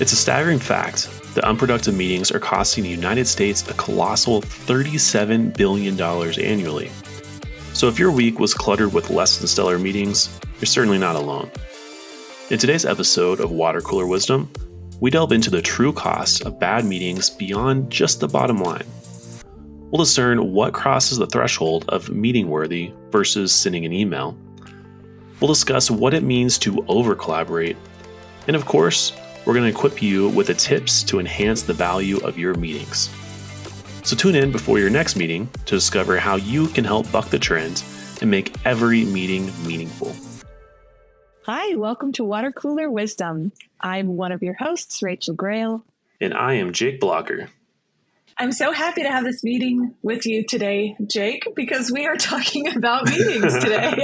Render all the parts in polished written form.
It's a staggering fact that unproductive meetings are costing the United States a colossal $37 billion annually. So if your week was cluttered with less than stellar meetings, you're certainly not alone. In today's episode of Water Cooler Wisdom, we delve into the true costs of bad meetings beyond just the bottom line. We'll discern what crosses the threshold of meeting worthy versus sending an email. We'll discuss what it means to over-collaborate. And of course, we're going to equip you with the tips to enhance the value of your meetings. So tune in before your next meeting to discover how you can help buck the trend and make every meeting meaningful. Hi, welcome to Water Cooler Wisdom. I'm one of your hosts, Rachel Grail. And I am Jake Blocker. I'm so happy to have this meeting with you today, Jake, because we are talking about meetings today.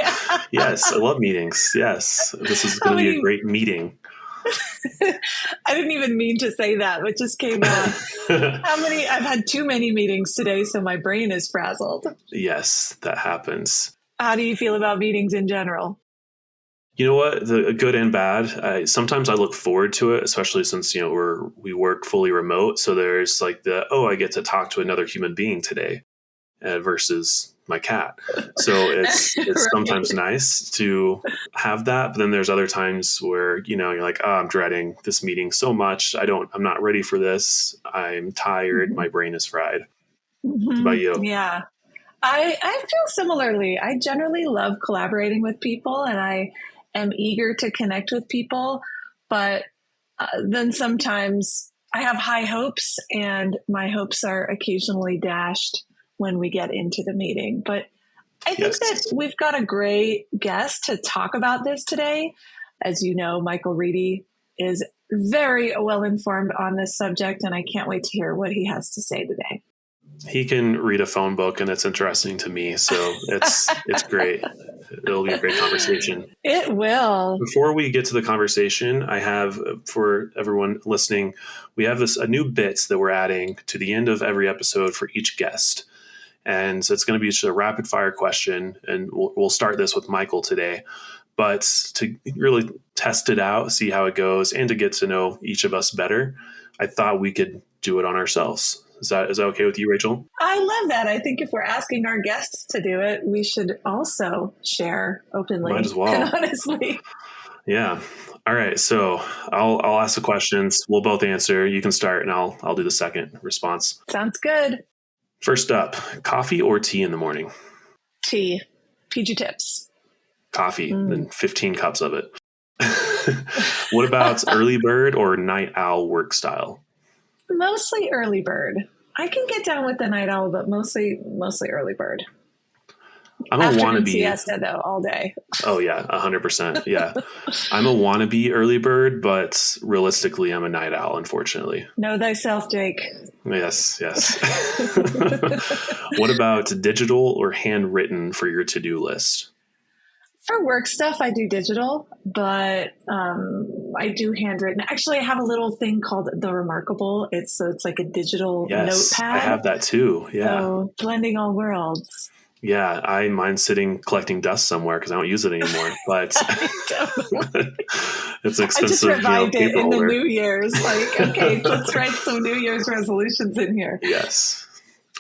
Yes, I love meetings. Yes, this is going to be a great meeting. I didn't even mean to say that, but just came out. I've had too many meetings today, so my brain is frazzled. Yes, that happens. How do you feel about meetings in general? You know what? The good and bad. Sometimes I look forward to it, especially since we work fully remote. So there's like I get to talk to another human being today, versus my cat. So it's Right. Sometimes nice to have that, but then there's other times where you're like, oh, I'm dreading this meeting so much. I'm not ready for this. I'm tired. Mm-hmm. My brain is fried. Mm-hmm. What about you? Yeah, I feel similarly. I generally love collaborating with people, and I am eager to connect with people, but then sometimes I have high hopes, and my hopes are occasionally dashed when we get into the meeting. But I think that we've got a great guest to talk about this today. As you know, Michael Reedy is very well informed on this subject, and I can't wait to hear what he has to say today. He can read a phone book, and it's interesting to me. So it's great. It'll be a great conversation. It will. Before we get to the conversation, I have, for everyone listening, we have a new bit that we're adding to the end of every episode for each guest. And so it's going to be just a rapid fire question. And we'll start this with Michael today. But to really test it out, see how it goes, and to get to know each of us better, I thought we could do it on ourselves. Is that okay with you, Rachel? I love that. I think if we're asking our guests to do it, we should also share openly. Might as well. And honestly. Yeah. All right. So I'll ask the questions. We'll both answer. You can start, and I'll do the second response. Sounds good. First up, coffee or tea in the morning? Tea. PG Tips. Coffee, and 15 cups of it. What about early bird or night owl work style? Mostly early bird. I can get down with the night owl, but mostly early bird. I'm a Afternoon wannabe siesta though, all day. Oh yeah, 100%. Yeah, I'm a wannabe early bird, but realistically, I'm a night owl. Unfortunately. Know thyself, Jake. Yes. What about digital or handwritten for your to-do list? For work stuff, I do digital, but I do handwritten. Actually, I have a little thing called The Remarkable. It's like a digital notepad. I have that too. Yeah. So blending all worlds. Yeah, mine's sitting collecting dust somewhere because I don't use it anymore. But it's expensive. I just revived it in the holder. New Year's. Like, okay, let's write some New Year's resolutions in here. Yes.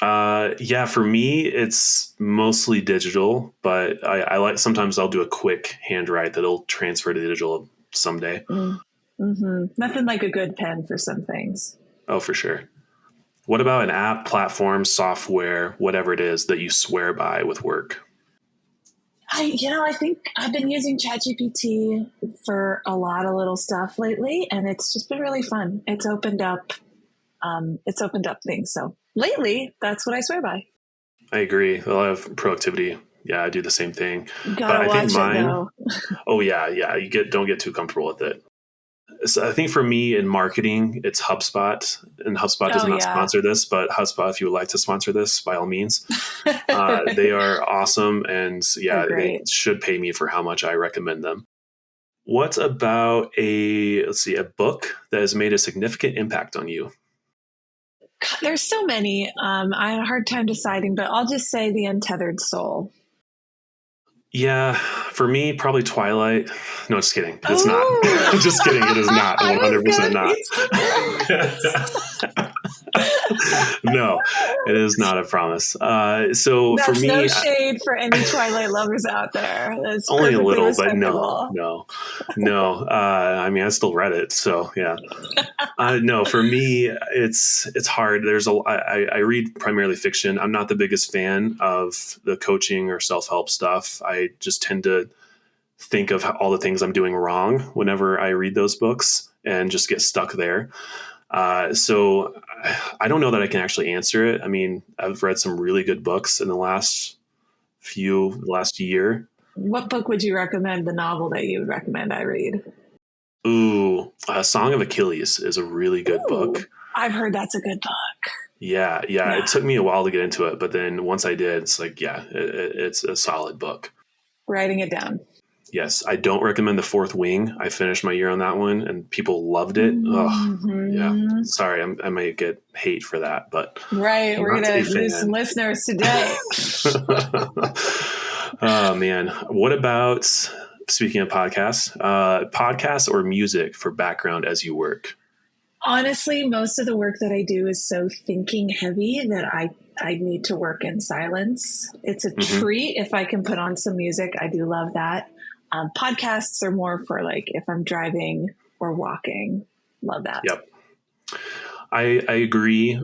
For me, it's mostly digital, but I like, sometimes I'll do a quick handwrite that'll transfer to digital someday. Mm-hmm. Nothing like a good pen for some things. Oh, for sure. What about an app, platform, software, whatever it is that you swear by with work? I think I've been using ChatGPT for a lot of little stuff lately, and it's just been really fun. It's opened up things. So lately, that's what I swear by. I agree. A lot of productivity. Yeah, I do the same thing. Gotta watch it though. Oh yeah. Don't get too comfortable with it. So I think for me in marketing, it's HubSpot, and HubSpot does not sponsor this, but HubSpot, if you would like to sponsor this, by all means, they are awesome. And they should pay me for how much I recommend them. What about a book that has made a significant impact on you? There's so many. I had a hard time deciding, but I'll just say The Untethered Soul. Yeah, for me, probably Twilight. No, just kidding. It's not. Oh, I'm just kidding. It is not. I was 100% gonna not. be surprised. No, it is not a promise. So for That's no me, shade for any Twilight lovers out there. That's only a perfectly little, but no, respectable. no. I mean, I still read it, so yeah. No, for me, it's hard. I read primarily fiction. I'm not the biggest fan of the coaching or self-help stuff. I just tend to think of all the things I'm doing wrong whenever I read those books and just get stuck there. So I don't know that I can actually answer it. I mean, I've read some really good books in the last year. What book would you recommend, the novel that you would recommend I read? Ooh, Song of Achilles is a really good book. I've heard that's a good book. Yeah. It took me a while to get into it, but then once I did, it's like, it's a solid book. Writing it down. Yes, I don't recommend The Fourth Wing. I finished my year on that one, and people loved it. Mm-hmm. Yeah. Sorry, I might get hate for that, but right, we're gonna lose some listeners today. Oh man, what about, speaking of podcasts or music for background as you work? Honestly, most of the work that I do is so thinking heavy that I need to work in silence. It's a treat if I can put on some music. I do love that. Podcasts are more for like if I'm driving or walking. Love that. Yep. I agree.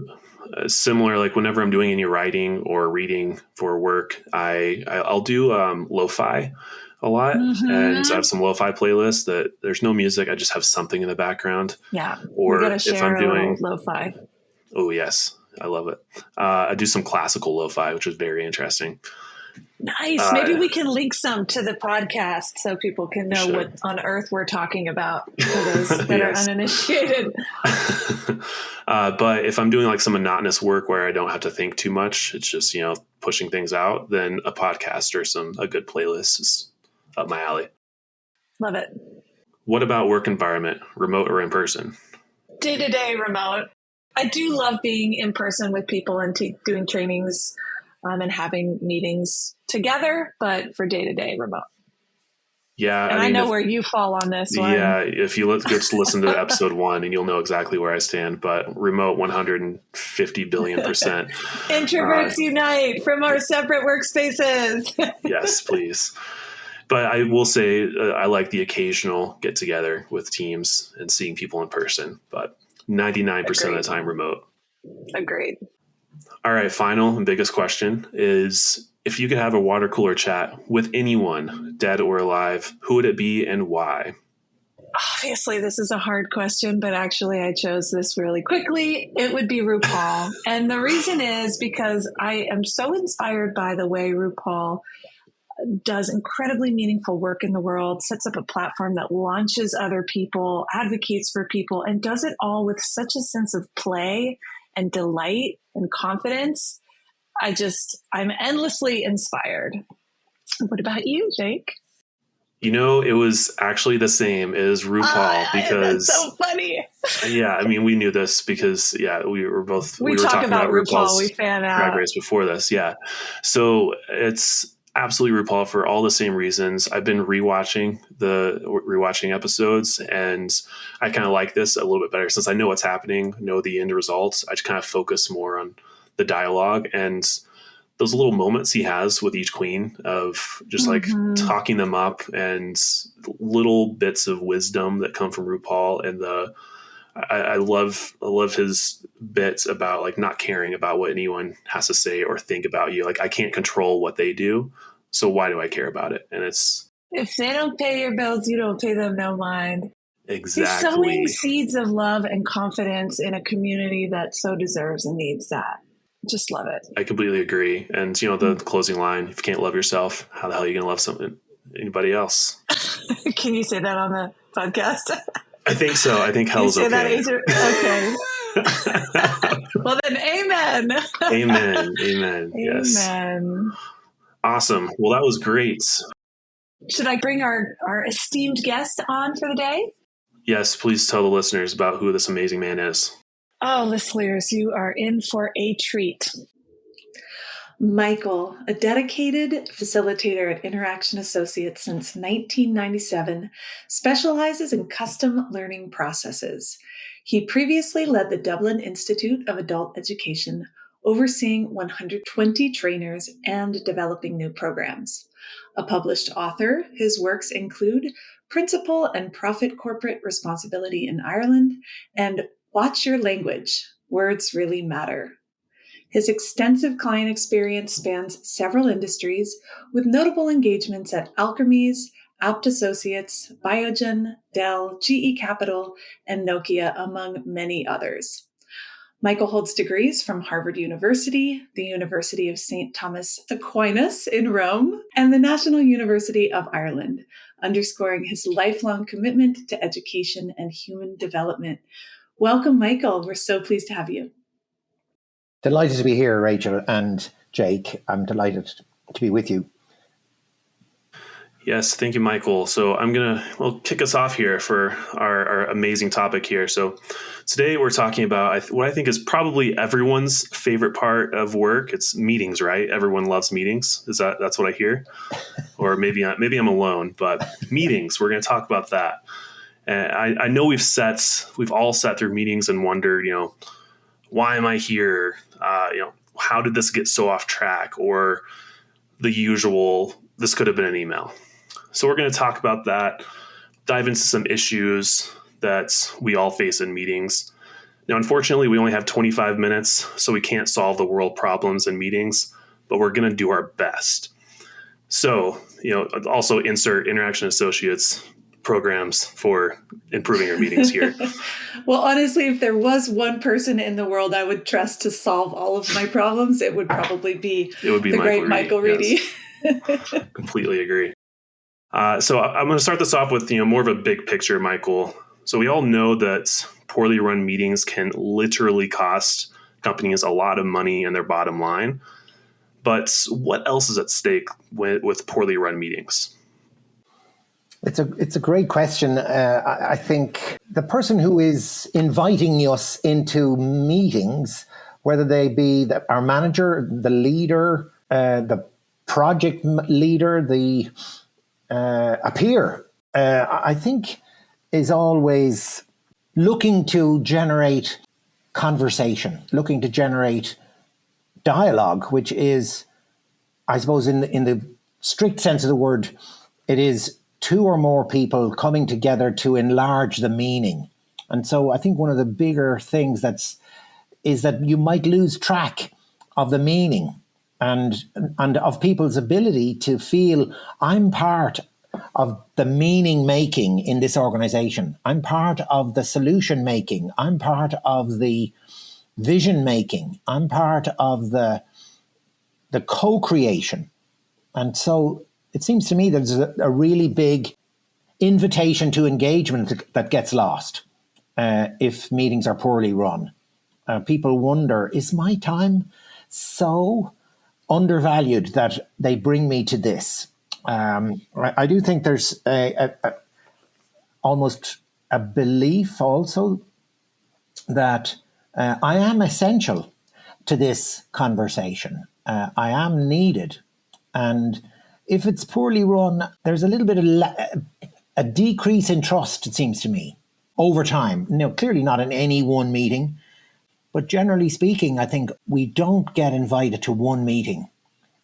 Similar, like whenever I'm doing any writing or reading for work, I'll do lo-fi a lot, and I have some lo-fi playlists that there's no music. I just have something in the background. Yeah. Or we gotta share if I'm doing lo-fi. Oh yes, I love it. I do some classical lo-fi, which is very interesting. Nice. Maybe we can link some to the podcast so people can know what on earth we're talking about for those that are uninitiated. But if I'm doing like some monotonous work where I don't have to think too much, it's just, pushing things out, then a podcast or a good playlist is up my alley. Love it. What about work environment, remote or in person? Day-to-day remote. I do love being in person with people and doing trainings and having meetings together, but for day-to-day remote. Yeah. And I know where you fall on this one. Yeah. If you just listen to episode 1 and you'll know exactly where I stand, but remote 150 billion%. Introverts unite from our separate workspaces. Yes, please. But I will say I like the occasional get together with teams and seeing people in person, but 99% of the time remote. Agreed. All right. Final and biggest question is, if you could have a water cooler chat with anyone, dead or alive, who would it be and why? Obviously, this is a hard question, but actually I chose this really quickly. It would be RuPaul. And the reason is because I am so inspired by the way RuPaul does incredibly meaningful work in the world, sets up a platform that launches other people, advocates for people, and does it all with such a sense of play and delight and confidence. I'm endlessly inspired. What about you, Jake? It was actually the same as RuPaul because that's so funny. Yeah, I mean, we knew this because we were talking about RuPaul's we fan out Drag Race before this. Yeah, so it's absolutely RuPaul for all the same reasons. I've been rewatching episodes, and I kind of like this a little bit better since I know what's happening, know the end results. I just kind of focus more on the dialogue and those little moments he has with each queen of just like talking them up and little bits of wisdom that come from RuPaul. And I love his bits about like not caring about what anyone has to say or think about you. Like, I can't control what they do, so why do I care about it? And it's, if they don't pay your bills, you don't pay them no mind. Exactly. He's sowing seeds of love and confidence in a community that so deserves and needs that. Just love it. I completely agree. And the closing line, if you can't love yourself, how the hell are you going to love anybody else? Can you say that on the podcast? I think so. I think hell's okay. Okay. Well then, amen. Amen. Yes. Amen. Awesome. Well, that was great. Should I bring our esteemed guest on for the day? Yes, please tell the listeners about who this amazing man is. Oh, listeners, you are in for a treat. Michael, a dedicated facilitator at Interaction Associates since 1997, specializes in custom learning processes. He previously led the Dublin Institute of Adult Education, overseeing 120 trainers and developing new programs. A published author, his works include Principal and Profit Corporate Responsibility in Ireland and Watch Your Language, Words Really Matter. His extensive client experience spans several industries, with notable engagements at Alkermes, Apt Associates, Biogen, Dell, GE Capital, and Nokia, among many others. Michael holds degrees from Harvard University, the University of St. Thomas Aquinas in Rome, and the National University of Ireland, underscoring his lifelong commitment to education and human development. Welcome, Michael. We're so pleased to have you. Delighted to be here, Rachel and Jake. I'm delighted to be with you. Yes, thank you, Michael. So I'm going to kick us off here for our amazing topic here. So today we're talking about what I think is probably everyone's favorite part of work. It's meetings, right? Everyone loves meetings. That's what I hear? Or maybe I'm alone, but meetings, we're going to talk about that. And I know we've all sat through meetings and wondered, why am I here? How did this get so off track? Or the usual, this could have been an email. So we're going to talk about that, dive into some issues that we all face in meetings. Now, unfortunately, we only have 25 minutes, so we can't solve the world problems in meetings, but we're going to do our best. So, also insert Interaction Associates programs for improving your meetings here. Well, honestly, if there was one person in the world I would trust to solve all of my problems, it would probably be the great Michael Reedy. Yes. Completely agree. So I'm going to start this off with more of a big picture, Michael. So we all know that poorly run meetings can literally cost companies a lot of money and their bottom line. But what else is at stake with poorly run meetings? It's a great question. I think the person who is inviting us into meetings, whether they be our manager, the leader, the project leader, a peer, I think is always looking to generate conversation, looking to generate dialogue, which is, I suppose, in the strict sense of the word, it is two or more people coming together to enlarge the meaning. And so I think one of the bigger things is that you might lose track of the meaning and of people's ability to feel, I'm part of the meaning making in this organization. I'm part of the solution making. I'm part of the vision making. I'm part of the co-creation. And so it seems to me there's a really big invitation to engagement that gets lost if meetings are poorly run. People wonder, is my time so undervalued that they bring me to this? I do think there's almost a belief also that I am essential to this conversation. I am needed. And if it's poorly run, there's a little bit of a decrease in trust, it seems to me, over time. Clearly not in any one meeting, but generally speaking, I think we don't get invited to one meeting.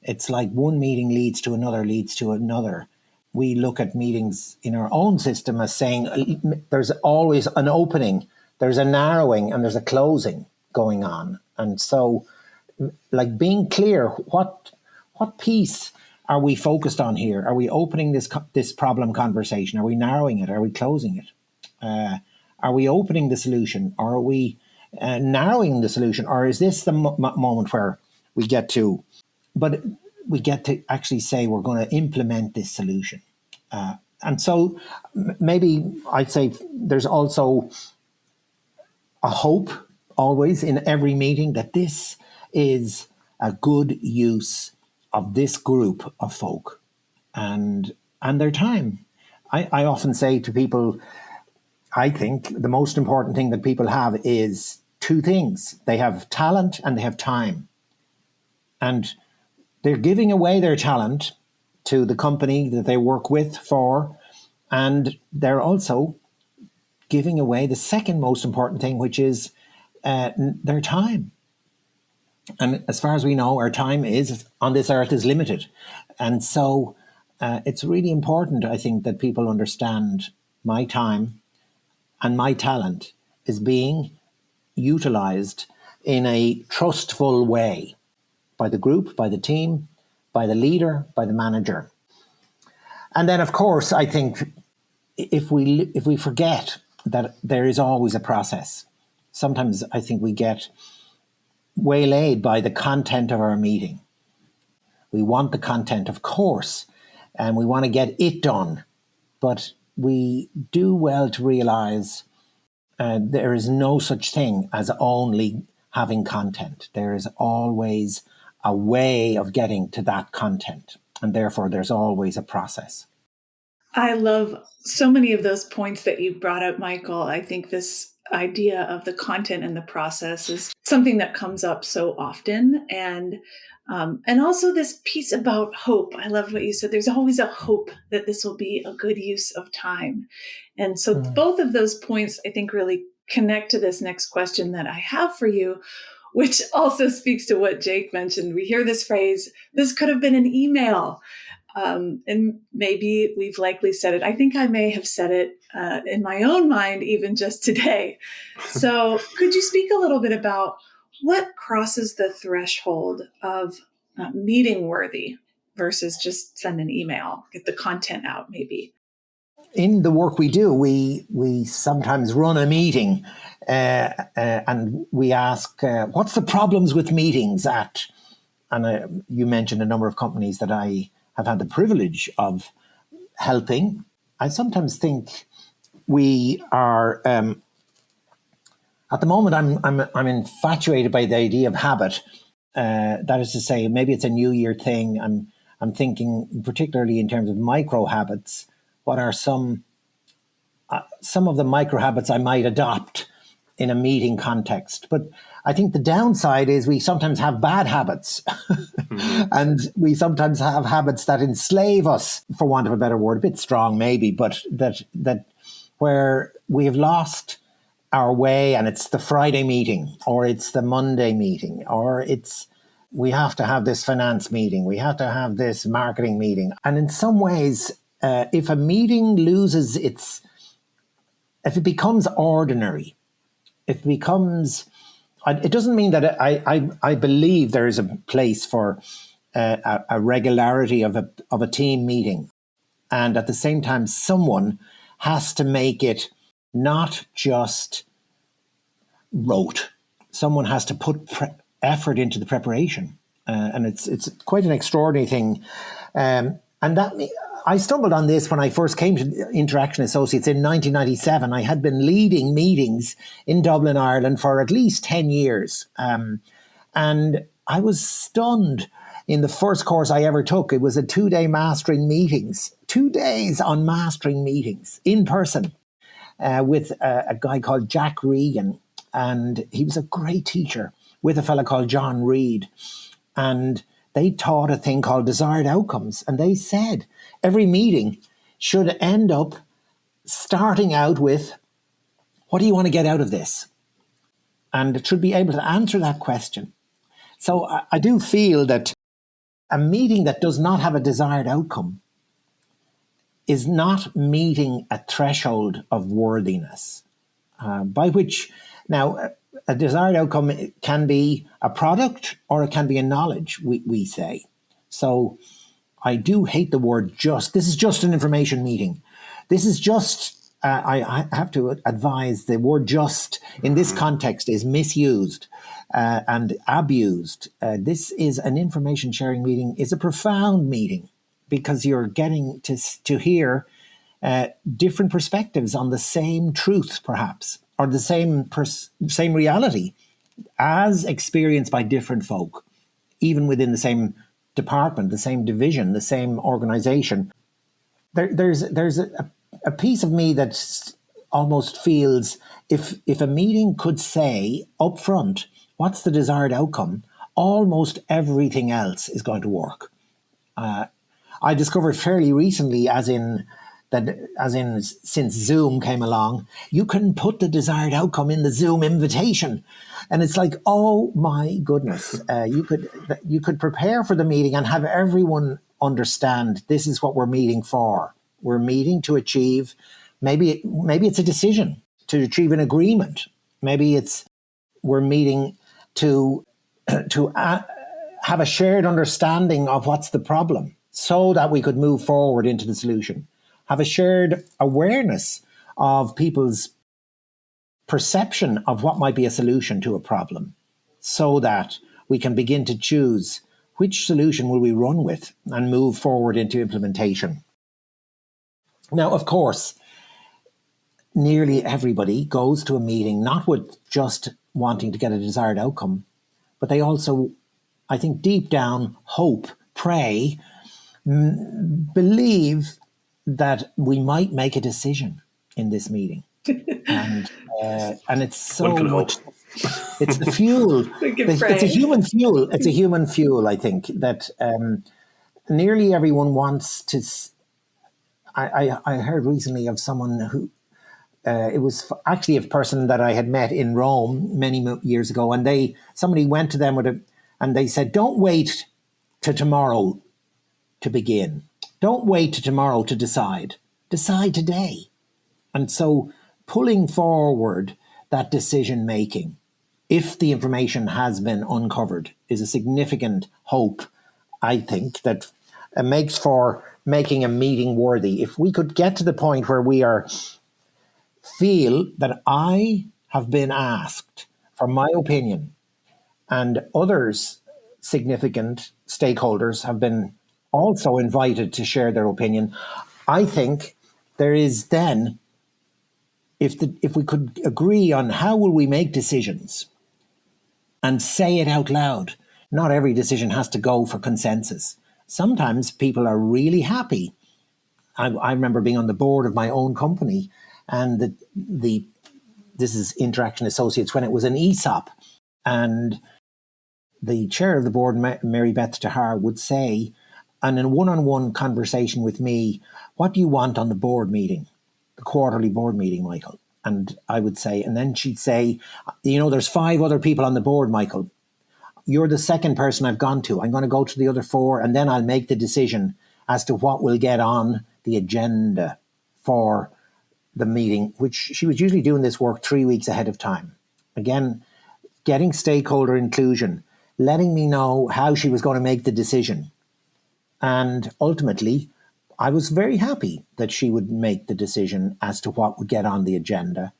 It's like one meeting leads to another. We look at meetings in our own system as saying there's always an opening, there's a narrowing, and there's a closing going on. And so, like, being clear, what piece are we focused on here? Are we opening this problem conversation? Are we narrowing it? Are we closing it? Are we opening the solution? Or are we narrowing the solution? Or is this the moment where we get to actually say we're going to implement this solution? And so maybe I'd say there's also a hope always in every meeting that this is a good use of this group of folk and their time. I often say to people, I think the most important thing that people have is two things. They have talent and they have time. And they're giving away their talent to the company that they work with for, and they're also giving away the second most important thing, which is their time. And as far as we know, our time is on this earth is limited. And so it's really important, I think, that people understand my time and my talent is being utilized in a trustful way by the group, by the team, by the leader, by the manager. And then, of course, I think if we forget that there is always a process, sometimes I think we get waylaid by the content of our meeting. We want the content, of course, and we want to get it done. But we do well to realize there is no such thing as only having content. There is always a way of getting to that content. And therefore, there's always a process. I love so many of those points that you brought up, Michael. I think this idea of the content and the process is something that comes up so often. And also this piece about hope. I love what you said. There's always a hope that this will be a good use of time. And so both of those points, I think, really connect to this next question that I have for you, which also speaks to what Jake mentioned. We hear this phrase, this could have been an email. And maybe we've likely said it. I think I may have said it in my own mind, even just today. So could you speak a little bit about what crosses the threshold of meeting worthy versus just send an email, get the content out maybe? In the work we do, we sometimes run a meeting and we ask, what's the problems with meetings at? And you mentioned a number of companies that I have had the privilege of helping. I sometimes think we are, at the moment, I'm infatuated by the idea of habit. That is to say, maybe it's a New Year thing. I'm thinking particularly in terms of micro habits. What are some of the micro habits I might adopt in a meeting context? But I think the downside is we sometimes have bad habits and we sometimes have habits that enslave us, for want of a better word, a bit strong maybe, but that where we have lost our way and it's the Friday meeting or it's the Monday meeting or we have to have this finance meeting, we have to have this marketing meeting. And in some ways, if a meeting if it becomes ordinary, it doesn't mean that I believe there is a place for a regularity of a team meeting. And at the same time, someone has to make it not just rote. Someone has to put effort into the preparation. And it's quite an extraordinary thing. And that I stumbled on this when I first came to Interaction Associates in 1997. I had been leading meetings in Dublin, Ireland for at least 10 years. And I was stunned in the first course I ever took. It was a 2-day mastering meetings, 2 days on mastering meetings in person with a guy called Jack Regan. And he was a great teacher with a fellow called John Reed. And they taught a thing called desired outcomes. And they said every meeting should end up starting out with, what do you want to get out of this? And it should be able to answer that question. So I do feel that a meeting that does not have a desired outcome is not meeting a threshold of worthiness, by which now a desired outcome can be a product or it can be a knowledge, we say. So I do hate the word just. This is just an information meeting. This is just, I have to advise, the word just in this context is misused and abused. This is an information sharing meeting, is a profound meeting because you're getting to hear different perspectives on the same truth, perhaps, or the same reality as experienced by different folk, even within the same department, the same division, the same organization. There's a piece of me that almost feels if a meeting could say up front, what's the desired outcome? almost everything else is going to work. I discovered fairly recently, since Zoom came along, you can put the desired outcome in the Zoom invitation, and it's like, oh my goodness, you could prepare for the meeting and have everyone understand this is what we're meeting for. We're meeting to achieve, maybe it's a decision to achieve an agreement. Maybe we're meeting to have a shared understanding of what's the problem, so that we could move forward into the solution. Have a shared awareness of people's perception of what might be a solution to a problem, so that we can begin to choose which solution will we run with and move forward into implementation. Now, of course, nearly everybody goes to a meeting not with just wanting to get a desired outcome, but they also, I think, deep down hope, pray, believe that we might make a decision in this meeting. And it's so much, it's the fuel. It's a human fuel. It's a human fuel, I think, that nearly everyone wants to. I heard recently of someone who, it was actually a person that I had met in Rome many years ago, and somebody went to them and they said, don't wait to tomorrow to begin. Don't wait to tomorrow to decide. Decide today. And so pulling forward that decision making, if the information has been uncovered, is a significant hope, I think, that makes for making a meeting worthy. If we could get to the point where we feel that I have been asked for my opinion, and others, significant stakeholders, have been also invited to share their opinion, I think there is then, if we could agree on how will we make decisions and say it out loud. Not every decision has to go for consensus. Sometimes people are really happy. I remember being on the board of my own company, and this is Interaction Associates, when it was an ESOP, and the chair of the board, Mary Beth Tahar, would say, and in a one-on-one conversation with me, what do you want on the board meeting, the quarterly board meeting, Michael? And I would say, and then she'd say, there's 5 other people on the board, Michael. You're the second person I've gone to. I'm going to go to the other 4, and then I'll make the decision as to what will get on the agenda for the meeting, which she was usually doing this work 3 weeks ahead of time. Again, getting stakeholder inclusion, letting me know how she was going to make the decision. And ultimately, I was very happy that she would make the decision as to what would get on the agenda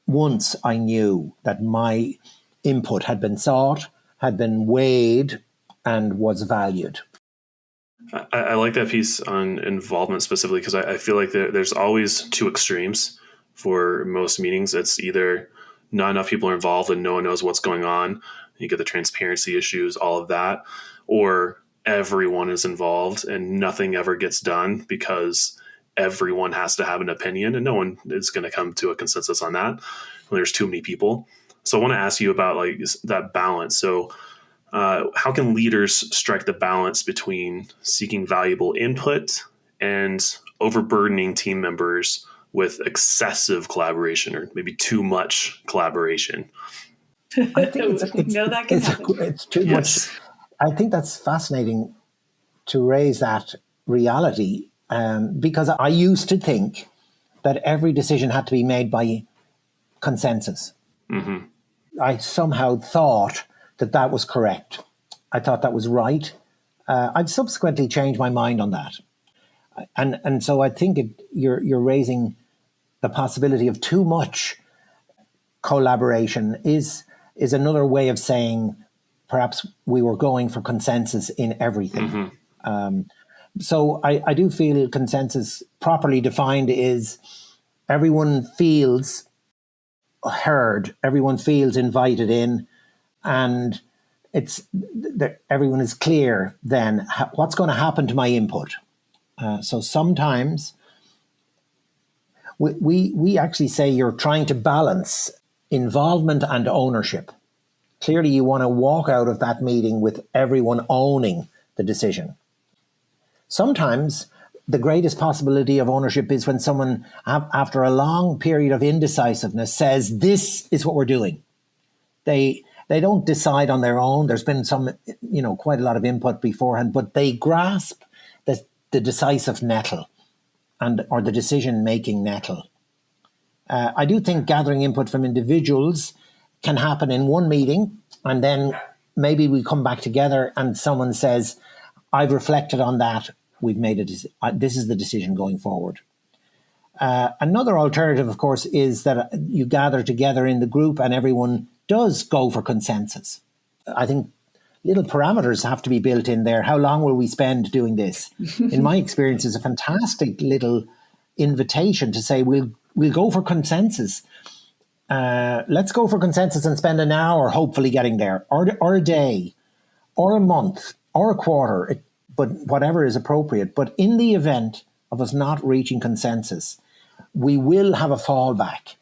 once I knew that my input had been sought, had been weighed, and was valued. I like that piece on involvement specifically, because I feel like there's always 2 extremes for most meetings. It's either not enough people are involved and no one knows what's going on. You get the transparency issues, all of that, or everyone is involved and nothing ever gets done because everyone has to have an opinion and no one is going to come to a consensus on that when there's too many people. So I want to ask you about that balance. So how can leaders strike the balance between seeking valuable input and overburdening team members with excessive collaboration or maybe too much collaboration? I think it's too much. I think that's fascinating to raise that reality, because I used to think that every decision had to be made by consensus. Mm-hmm. I somehow thought that was correct. I thought that was right. I've subsequently changed my mind on that. And so I think you're raising the possibility of too much collaboration is another way of saying perhaps we were going for consensus in everything. Mm-hmm. So I do feel consensus, properly defined, is everyone feels heard, everyone feels invited in, and everyone is clear then what's going to happen to my input. So sometimes we actually say you're trying to balance involvement and ownership. Clearly, you want to walk out of that meeting with everyone owning the decision. Sometimes the greatest possibility of ownership is when someone, after a long period of indecisiveness, says, this is what we're doing. They don't decide on their own. There's been some, quite a lot of input beforehand, but they grasp the decisive nettle or the decision-making nettle. I do think gathering input from individuals can happen in one meeting, and then maybe we come back together and someone says, I've reflected on that. We've made this is the decision going forward. Another alternative, of course, is that you gather together in the group and everyone does go for consensus. I think little parameters have to be built in there. How long will we spend doing this? In my experience, it's a fantastic little invitation to say, we'll go for consensus. Let's go for consensus and spend an hour hopefully getting there, or a day, or a month, or a quarter, but whatever is appropriate. But in the event of us not reaching consensus, we will have a fallback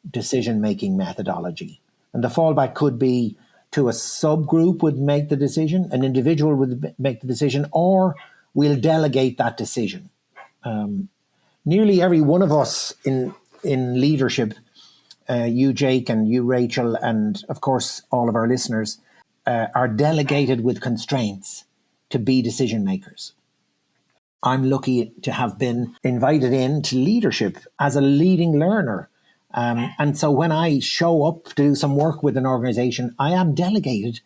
decision-making methodology. And the fallback could be to a subgroup would make the decision, an individual would make the decision, or we'll delegate that decision. Nearly every one of us in leadership, you, Jake, and you, Rachel, and of course, all of our listeners, are delegated with constraints to be decision makers. I'm lucky to have been invited into leadership as a leading learner. And so when I show up to do some work with an organization, I am delegated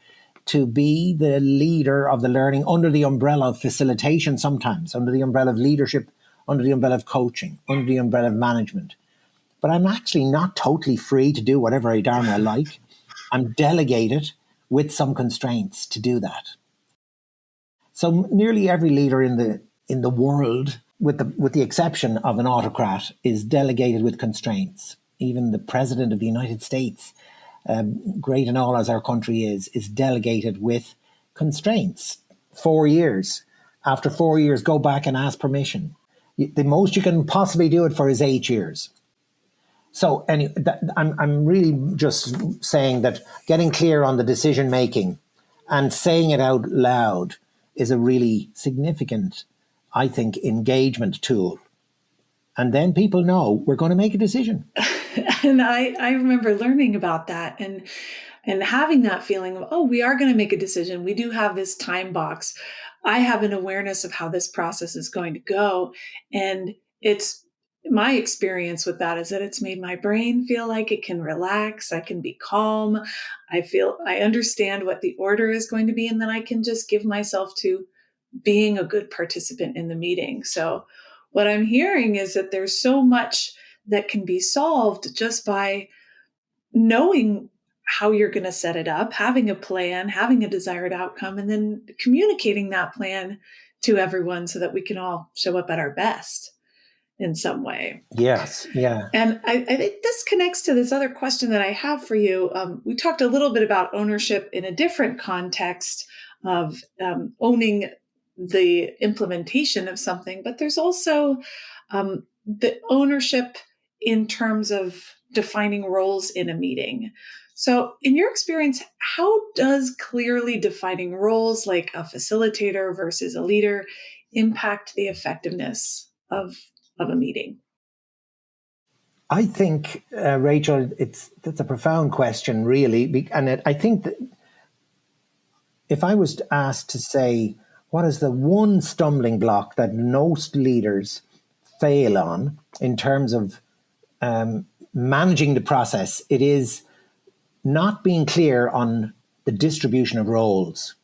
to be the leader of the learning under the umbrella of facilitation sometimes, under the umbrella of leadership, under the umbrella of coaching, under the umbrella of management. But I'm actually not totally free to do whatever I darn well like. I'm delegated with some constraints to do that. So nearly every leader in the world, with the exception of an autocrat, is delegated with constraints. Even the president of the United States, great and all as our country is delegated with constraints. 4 years. After 4 years, go back and ask permission. The most you can possibly do it for is 8 years. So anyway, I'm really just saying that getting clear on the decision making and saying it out loud is a really significant, I think, engagement tool. And then people know we're going to make a decision. And I remember learning about that and having that feeling of, oh, we are going to make a decision. We do have this time box. I have an awareness of how this process is going to go. And it's my experience with that is that it's made my brain feel like it can relax. I can be calm. I understand what the order is going to be. And then I can just give myself to being a good participant in the meeting. So what I'm hearing is that there's so much that can be solved just by knowing how you're going to set it up, having a plan, having a desired outcome, and then communicating that plan to everyone so that we can all show up at our best in some way. Yes, yeah. And I think this connects to this other question that I have for you. We talked a little bit about ownership in a different context of owning the implementation of something, but there's also the ownership in terms of defining roles in a meeting. So in your experience, how does clearly defining roles like a facilitator versus a leader impact the effectiveness of a meeting? I think, Rachel, that's a profound question, really. And I think that if I was asked to say, what is the one stumbling block that most leaders fail on in terms of managing the process, it is not being clear on the distribution of roles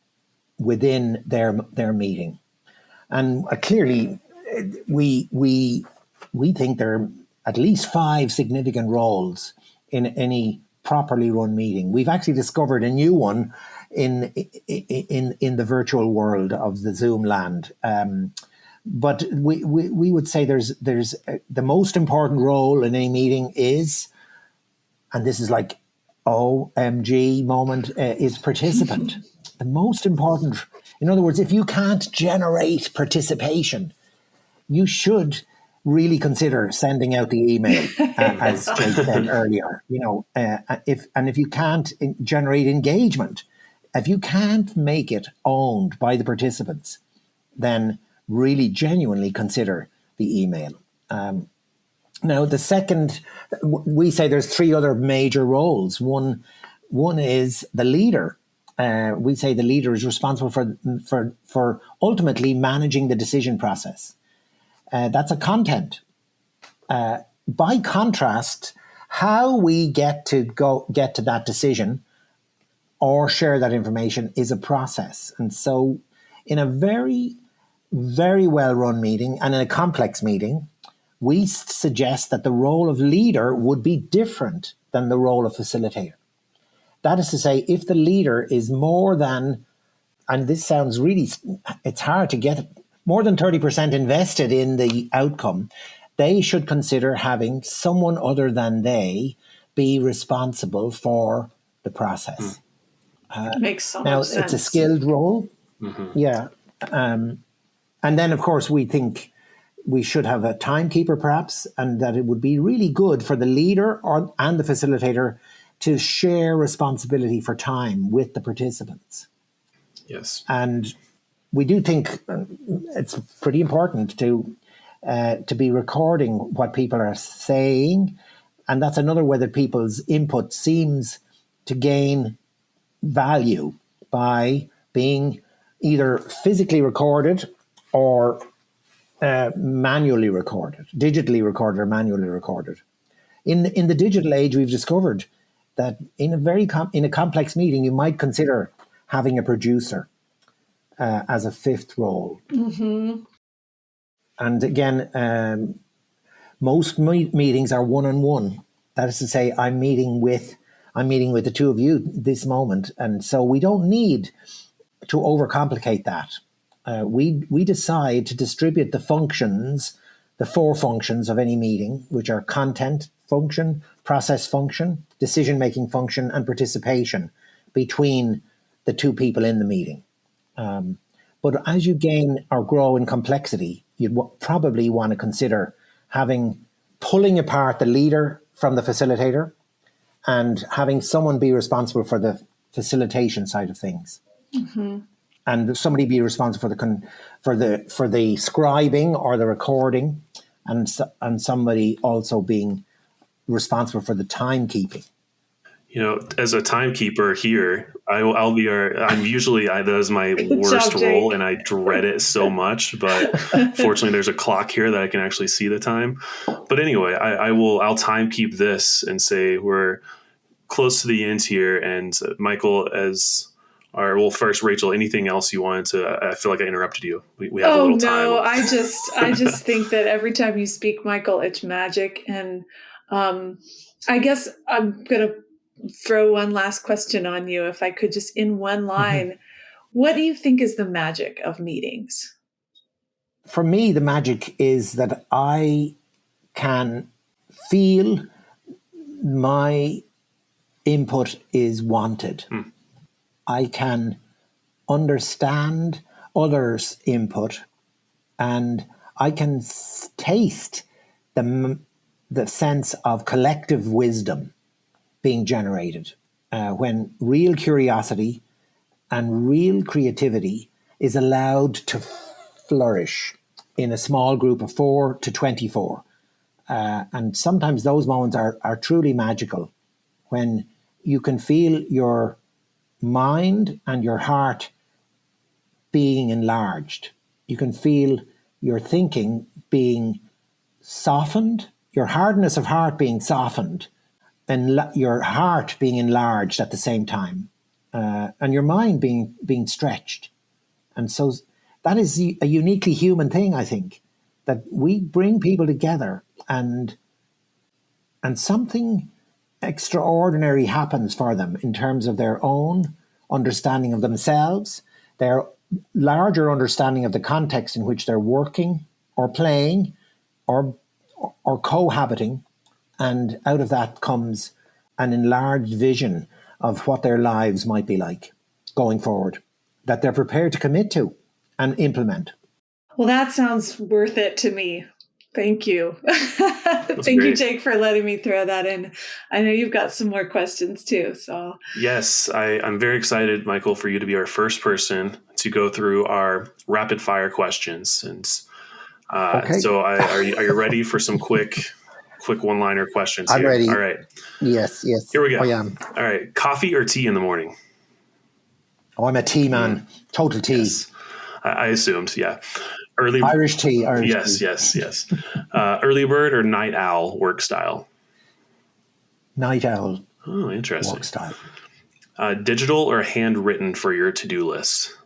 within their meeting. And clearly, we think there are at least 5 significant roles in any properly run meeting. We've actually discovered a new one in the virtual world of the Zoom land. But we would say there's the most important role in any meeting is, and this is like OMG moment, is participant. The most important, in other words, if you can't generate participation, we really consider sending out the email, as Jake said earlier. If you can't generate engagement, if you can't make it owned by the participants, then really genuinely consider the email. Now, the second, we say there's three other major roles. One is the leader. We say the leader is responsible for ultimately managing the decision process. That's a content. By contrast, how we get to that decision or share that information is a process. And so in a very, very well-run meeting and in a complex meeting, we suggest that the role of leader would be different than the role of facilitator. That is to say, if the leader is more than, and this sounds really, it's hard to get, more than 30% invested in the outcome, they should consider having someone other than they be responsible for the process. Makes so now, much sense. It's a skilled role. Mm-hmm. Yeah. And then, of course, we think we should have a timekeeper, perhaps, and that it would be really good for the leader and the facilitator to share responsibility for time with the participants. Yes. And we do think it's pretty important to be recording what people are saying. And that's another way that people's input seems to gain value by being either physically recorded or manually recorded, digitally recorded or manually recorded. In the digital age, we've discovered that in a complex meeting, you might consider having a producer as a fifth role. Mm-hmm. And again, most meetings are one-on-one. That is to say, I'm meeting with the two of you this moment, and so we don't need to overcomplicate that. We decide to distribute the functions, the four functions of any meeting, which are content function, process function, decision-making function, and participation between the two people in the meeting. But as you gain or grow in complexity, you'd probably want to consider pulling apart the leader from the facilitator and having someone be responsible for the facilitation side of things. Mm-hmm. And somebody be responsible for the scribing or the recording, and somebody also being responsible for the timekeeping. As a timekeeper here, I'm usually that is my worst role, and I dread it so much. But fortunately, there's a clock here that I can actually see the time. But anyway, I'll timekeep this and say we're close to the end here. And Michael, first, Rachel, anything else you wanted to? I feel like I interrupted you. We have a little time. No, I just think that every time you speak, Michael, it's magic. And I guess I'm gonna throw one last question on you, if I could, just in one line. Mm-hmm. What do you think is the magic of meetings? For me, the magic is that I can feel my input is wanted. I can understand others' input, and I can taste the sense of collective wisdom being generated when real curiosity and real creativity is allowed to flourish in a small group of 4 to 24. And sometimes those moments are truly magical, when you can feel your mind and your heart being enlarged. You can feel your thinking being softened, your hardness of heart being softened, and your heart being enlarged at the same time, and your mind being stretched. And so that is a uniquely human thing, I think, that we bring people together and something extraordinary happens for them in terms of their own understanding of themselves, their larger understanding of the context in which they're working or playing or cohabiting. And out of that comes an enlarged vision of what their lives might be like going forward, that they're prepared to commit to and implement. Well, that sounds worth it to me. Thank you. Thank you, Jake, for letting me throw that in. I know you've got some more questions too. So yes, I'm very excited, Michael, for you to be our first person to go through our rapid fire questions. And Okay. so are you ready for some quick one-liner questions I'm here? ready. All right. Yes. Here we go. I am. All right. Coffee or tea in the morning? Oh, I'm a tea man. Total tea. Yes. I assumed, yeah. Irish tea. Yes. Early bird or night owl work style? Night owl. Oh, interesting. Work style. Digital or handwritten for your to-do list?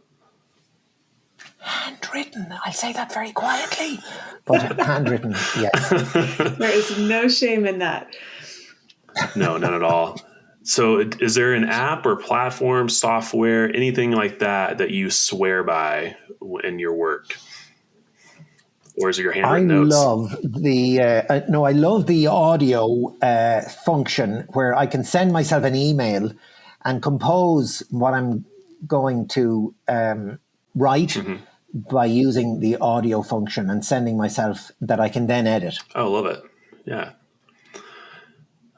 Handwritten. I'll say that very quietly. But handwritten, yes. There is no shame in that. No, none at all. So is there an app or platform, software, anything like that you swear by in your work? Or is it your handwritten notes? I love the audio function where I can send myself an email and compose what I'm going to write by using the audio function and sending myself that I can then edit. Oh, love it. Yeah.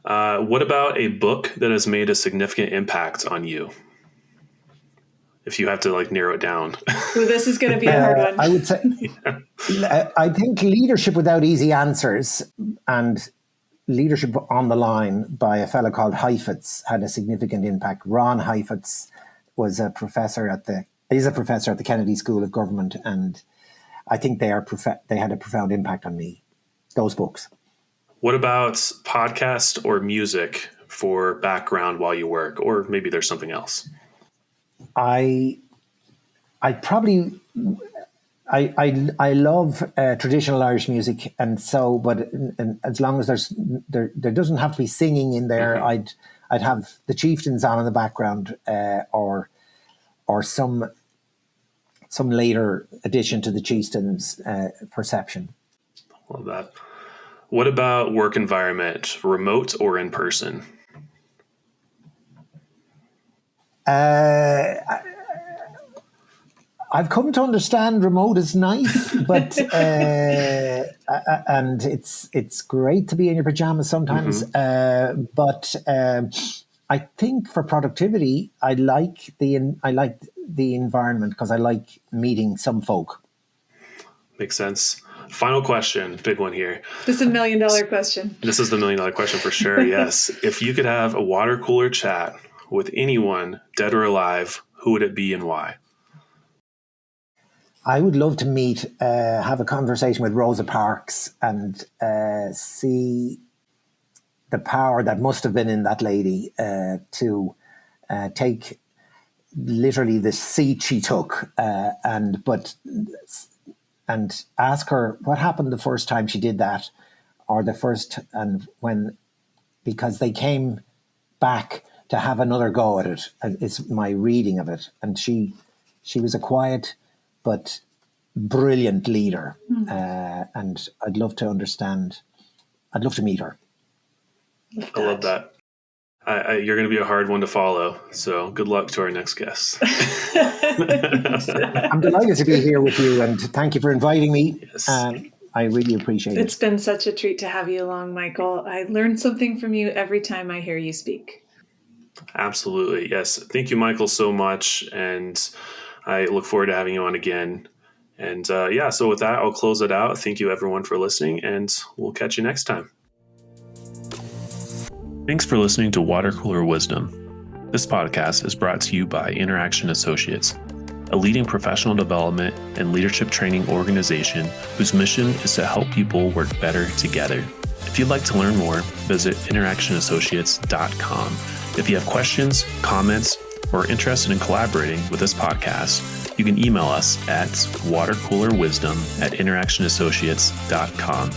What about a book that has made a significant impact on you? If you have to narrow it down. Well, this is going to be a hard one. I would say, I think Leadership Without Easy Answers and Leadership on the Line by a fellow called Heifetz had a significant impact. Ron Heifetz was a professor at the Kennedy School of Government, and I think they had a profound impact on me. Those books. What about podcast or music for background while you work, or maybe there's something else? I love traditional Irish music, and so, but as long as there doesn't have to be singing in there, I'd have the Chieftains on in the background, or some later addition to the Chieftains perception. Love that. What about work environment, remote or in person? I've come to understand remote is nice, but and it's great to be in your pajamas sometimes. But I think for productivity, I like the environment because I like meeting some folk. Makes sense. Final question, big one here. This is $1 million question. This is the $1 million question for sure. Yes. If you could have a water cooler chat with anyone, dead or alive, who would it be and why? I would love to have a conversation with Rosa Parks and see the power that must have been in that lady to take literally the seat she took and ask her what happened the first time she did that, because they came back to have another go at it. It's my reading of it. And she was a quiet but brilliant leader. And I'd love to meet her. I love that. You're going to be a hard one to follow. So good luck to our next guest. I'm delighted to be here with you, and thank you for inviting me. Yes. I really appreciate it. It's been such a treat to have you along, Michael. I learn something from you every time I hear you speak. Absolutely. Yes. Thank you, Michael, so much. And I look forward to having you on again. And so with that, I'll close it out. Thank you, everyone, for listening, and we'll catch you next time. Thanks for listening to Water Cooler Wisdom. This podcast is brought to you by Interaction Associates, a leading professional development and leadership training organization whose mission is to help people work better together. If you'd like to learn more, visit interactionassociates.com. If you have questions, comments, or are interested in collaborating with this podcast, you can email us at watercoolerwisdom@interactionassociates.com.